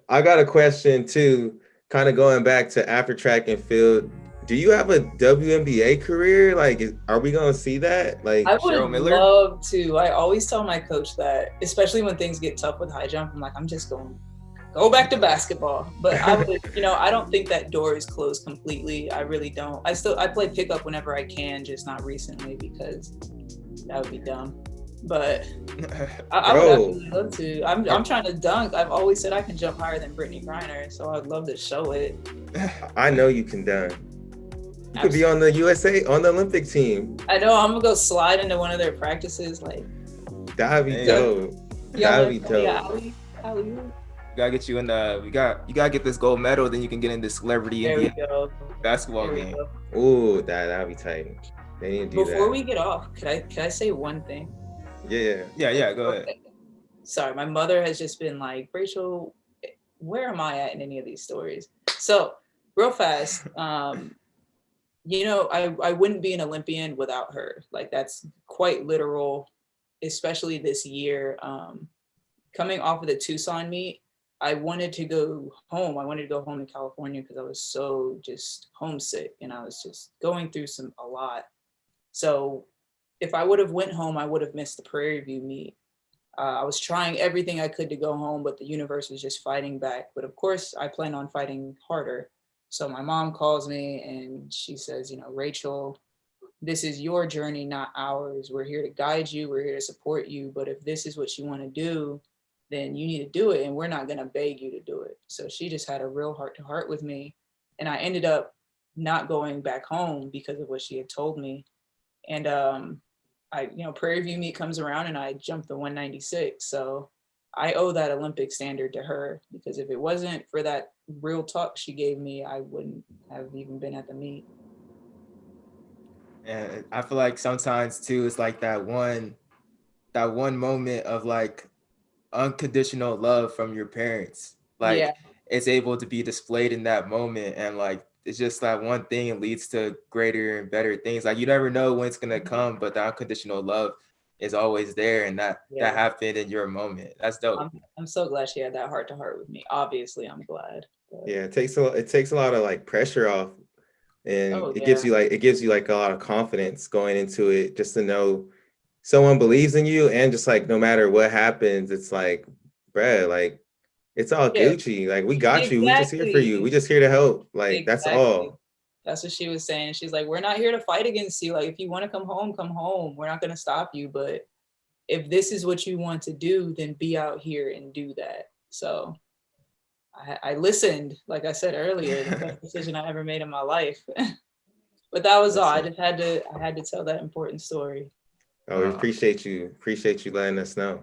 I got a question too, kind of going back to after track and field. Do you have a WNBA career? Like, are we gonna see that? I Like, would Cheryl Miller? love to. I always tell my coach that, especially when things get tough with high jump, I'm like, I'm just going to go back to basketball. But I would, I don't think that door is closed completely. I really don't. I play pickup whenever I can, just not recently because that would be dumb. But I would bro, absolutely love to. I'm trying to dunk. I've always said I can jump higher than Brittany Griner, so I'd love to show it. I know you can dunk. You could be Absolutely. on the USA, on the Olympic team. I know I'm gonna go slide into one of their practices. Like, That'd be Hey, dope. y'all That'd want be to tell me dope. alley? we gotta get you in the. You gotta get this gold medal, then you can get in the celebrity There we NBA go. basketball There we game. go. Ooh, that'd be tight. They need to do Before that. we get off, could I say one thing? Yeah. Yeah, go ahead. Okay. Sorry, my mother has just been like, Rachel, where am I at in any of these stories? So, real fast, I wouldn't be an Olympian without her. Like that's quite literal, especially this year. Coming off of the Tucson meet, I wanted to go home. I wanted to go home to California because I was so just homesick and I was just going through a lot. So if I would have went home, I would have missed the Prairie View meet. I was trying everything I could to go home, but the universe was just fighting back. But of course, I plan on fighting harder. So my mom calls me and she says, Rachel, this is your journey, not ours. We're here to guide you. We're here to support you. But if this is what you want to do, then you need to do it. And we're not going to beg you to do it. So she just had a real heart to heart with me. And I ended up not going back home because of what she had told me. And Prairie View meet comes around and I jumped the 196. So I owe that Olympic standard to her because if it wasn't for that real talk she gave me, I wouldn't have even been at the meet. And I feel like sometimes too, it's like that one moment of like unconditional love from your parents. Yeah, Like it's able to be displayed in that moment, and like it's just that one thing leads to greater and better things. Like you never know when it's gonna come, but the unconditional love is always there, and that yeah. happened in your moment. That's dope. I'm so glad she had that heart to heart with me. Obviously, I'm glad. But, Yeah, it takes a lot of like pressure off, and oh it yeah, gives you like a lot of confidence going into it, just to know someone believes in you, and just like no matter what happens, it's like, bruh, like it's all yeah, Gucci. Like we got you. We just here for you. exactly, We just here to help. Like that's exactly. all. That's what she was saying. She's like, we're not here to fight against you. Like, if you want to come home, come home. We're not going to stop you. But if this is what you want to do, then be out here and do that. So I listened, like I said earlier, the best decision I ever made in my life. But that was all. Listen. I had to tell that important story. Oh, we Uh, appreciate you. Appreciate you letting us know.